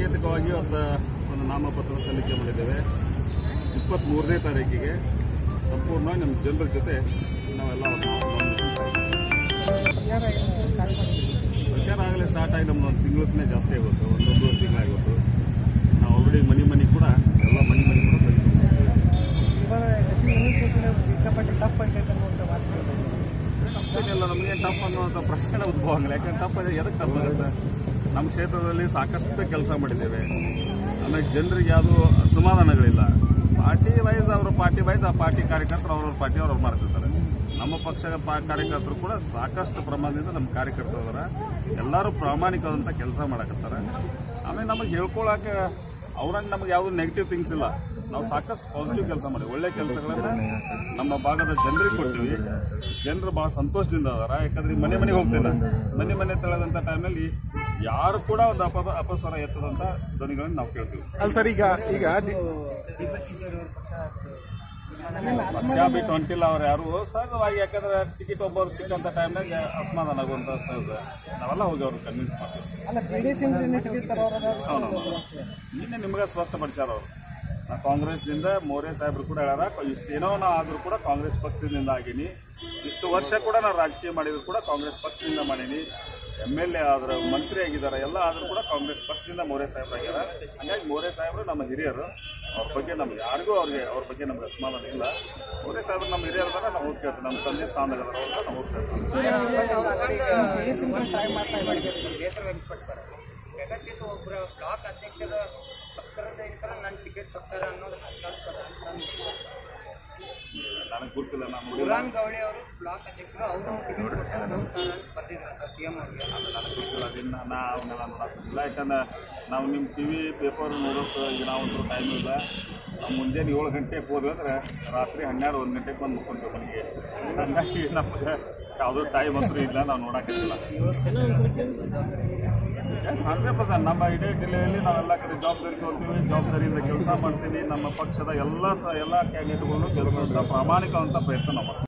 ಸಾಂಕೇತಿಕವಾಗಿ ಒಂದು ನಾಮಪತ್ರ ಸಲ್ಲಿಕೆ ಮಾಡಿದ್ದೇವೆ. 23ನೇ ತಾರೀಕಿಗೆ ಸಂಪೂರ್ಣ ನಮ್ಮ ಜನರ ಜೊತೆ ನಾವೆಲ್ಲ ಪ್ರಚಾರ ಆಗಲೇ ಸ್ಟಾರ್ಟ್ ಆಗಿ ನಮ್ದು 1 ತಿಂಗಳೇ ಜಾಸ್ತಿ ಆಗುತ್ತೆ, 1.5 ತಿಂಗಳಾಗುತ್ತೆ. ನಾವು ಆಲ್ರೆಡಿ ಮನೆ ಕೂಡ ಎಲ್ಲ ಮನೆ ಕೂಡ ತಪ್ಪೇನಿಲ್ಲ. ನಮಗೆ ಟಫ್ ಅನ್ನುವಂಥ ಪ್ರಶ್ನೆ ಉದ್ಭವ ಆಗಲ್ಲ. ಯಾಕಂದ್ರೆ ಟಫ್ ಎದಕ್ಕೆ ಟಫ್ ಆಗುತ್ತೆ? ನಮ್ಮ ಕ್ಷೇತ್ರದಲ್ಲಿ ಸಾಕಷ್ಟು ಕೆಲಸ ಮಾಡಿದ್ದೇವೆ. ಆಮೇಲೆ ಜನರಿಗೆ ಯಾವುದೂ ಅಸಮಾಧಾನಗಳಿಲ್ಲ. ಪಾರ್ಟಿ ವೈಸ್ ಆ ಪಾರ್ಟಿ ಕಾರ್ಯಕರ್ತರು ಅವ್ರವ್ರ ಪಾರ್ಟಿ ಅವ್ರವ್ರು ಮಾಡ್ತಿರ್ತಾರೆ. ನಮ್ಮ ಪಕ್ಷದ ಕಾರ್ಯಕರ್ತರು ಕೂಡ ಸಾಕಷ್ಟು ಪ್ರಮಾಣದಿಂದ ನಮ್ಮ ಕಾರ್ಯಕರ್ತರು ಅದರ ಎಲ್ಲರೂ ಪ್ರಾಮಾಣಿಕವಾದಂಥ ಕೆಲಸ ಮಾಡಕತ್ತಾರೆ. ಆಮೇಲೆ ನಮಗೆ ಹೇಳ್ಕೊಳಕ್ಕೆ ಅವ್ರಂಗೆ ನಮಗೆ ಯಾವುದೂ ನೆಗೆಟಿವ್ ಥಿಂಗ್ಸ್ ಇಲ್ಲ. ನಾವು ಸಾಕಷ್ಟು ಪಾಸಿಟಿವ್ ಕೆಲಸ ಮಾಡಿ ಒಳ್ಳೆ ಕೆಲಸಗಳನ್ನ ನಮ್ಮ ಭಾಗದ ಜನರಿಗೆ ಕೊಡ್ತೀವಿ. ಜನರು ಬಹಳ ಸಂತೋಷದಿಂದ ಅದಾರ. ಯಾಕಂದ್ರೆ ಮನೆಗೆ ಹೋಗ್ತಿಲ್ಲ, ಮನೆ ತೆಳೆದಂಥ ಟೈಮಲ್ಲಿ ಯಾರು ಕೂಡ ಒಂದು ಅಪಸ್ವರ ಎತ್ತದಂತ ಧ್ವನಿಗಳನ್ನು ನಾವು ಕೇಳ್ತೀವಿ. ಅಲ್ಲ ಸರ್, ಈಗ ಪಕ್ಷ ಬಿಟ್ಟು ಹೊಂಟಿಲ್ಲ ಅವ್ರು ಯಾರು ಸಹಜವಾಗಿ. ಯಾಕಂದ್ರೆ ಟಿಕೆಟ್ ಒಬ್ಬರು ಸಿಕ್ಕಂತ ಟೈಮ್ನಾಗ ಅಸಮಾಧಾನ ಆಗುವಂತ ಸಹಜ. ನಾವೆಲ್ಲ ಹೋಗಿ ಅವ್ರು ಕನ್ವಿನ್ಸ್ ಮಾಡ್ತೀವಿ. ನಿನ್ನೆ ನಿಮ್ಗೆ ಸ್ಪಷ್ಟಪಡಿಸ್ಯಾರ ಅವರು. ನಾ ಕಾಂಗ್ರೆಸ್ನಿಂದ ಮೋರೆ ಸಾಹೇಬ್ರು ಕೂಡ ಹೇಳ್ಯಾರ, ಇಷ್ಟೇನೋ ನಾ ಆದ್ರೂ ಕೂಡ ಕಾಂಗ್ರೆಸ್ ಪಕ್ಷದಿಂದ ಆಗೀನಿ. ಇಷ್ಟು ವರ್ಷ ಕೂಡ ನಾನು ರಾಜಕೀಯ ಮಾಡಿದ್ರು ಕೂಡ ಕಾಂಗ್ರೆಸ್ ಪಕ್ಷದಿಂದ ಮಾಡೀನಿ. MLA ಆದ್ರೆ ಮಂತ್ರಿ ಆಗಿದ್ದಾರೆ, ಎಲ್ಲ ಆದ್ರೂ ಕೂಡ ಕಾಂಗ್ರೆಸ್ ಪಕ್ಷದಿಂದ ಮೋರೆ ಸಾಹೇಬ್ರು ಆಗ್ಯಾರ. ಹಾಗಾಗಿ ಮೋರೆ ಸಾಹೇಬ್ರು ನಮ್ಮ ಹಿರಿಯರು. ಅವ್ರ ಬಗ್ಗೆ ನಮ್ಗೆ ಯಾರಿಗೂ ಅವ್ರ ಬಗ್ಗೆ ನಮ್ಗೆ ಅಸಮಾಧಾನ ಇಲ್ಲ. ಮೋರೆ ಸಾಹೇಬ್ರು ನಮ್ಮ ಹಿರಿಯರ್ದಾರ ನಾವು ಹೋಗ್ತೇವೆ. ನಮ್ಮ ತಂದೆ ಸ್ಥಾನದಾಗ ನಾವು ಹೋಗ್ತೇವೆ. ಒಬ್ಬರ ಬ್ಲಾಕ್ ಅಧ್ಯಕ್ಷರ ನನ್ನ ಟಿಕೆಟ್ ಕೊಡ್ತಾರ ಅನ್ನೋದು ನನಗೆ ಗೊತ್ತಿಲ್ಲ. ನಾನು ಮುರಾನ್ ಗೌಳಿ ಅವರು ಬ್ಲಾಕ್ ಅಧ್ಯಕ್ಷರು, ಅವರು ಟಿಕೆಟ್ ಕೊಡ್ತಾರೆ ಬರ್ದಿದ್ರಂತ CM ಅವರಿಗೆ. ನನಗೆ ಗೊತ್ತಿಲ್ಲ. ಅದನ್ನ ಅವನ್ನೆಲ್ಲ ನೋಡೋಕ್ಕಿಲ್ಲ. ಯಾಕಂದ್ರೆ ನಾವು ನಿಮ್ಮ TV ಪೇಪರ್ ನೋಡೋಕೆ ಈಗ ನಾವಂತೂ ಟೈಮ್ ಇಲ್ಲ. ನಾವು ಮುಂಜಾನೆ 7 ಗಂಟೆಗೆ ಹೋದ್ವಿ ಅಂದ್ರೆ ರಾತ್ರಿ 12-1 ಗಂಟೆಗೆ ಬಂದು ಮುಕ್ಕೊಂತೀವಿ ಮನೆಗೆ. ಹಾಗಾಗಿ ನಮಗೆ ಯಾವುದೂ ಟೈಮ್ ಅಂತೂ ಇಲ್ಲ, ನಾವು ನೋಡೋಕ್ಕಿಲ್ಲ. 100% ನಮ್ಮ ಇಡೀ ಜಿಲ್ಲೆಯಲ್ಲಿ ನಾವೆಲ್ಲ ಕಡೆ ಜವಾಬ್ದಾರಿ ತೋರ್ತೀವಿ, ಜವಾಬ್ದಾರಿಯಿಂದ ಕೆಲಸ ಮಾಡ್ತೀವಿ. ನಮ್ಮ ಪಕ್ಷದ ಎಲ್ಲ ಕ್ಯಾಂಡಿಡೇಟ್ಗಳು ಕೆಲಸ ಪ್ರಾಮಾಣಿಕವಂತ ಪ್ರಯತ್ನ ನಾವು ಮಾಡ್ತೀವಿ.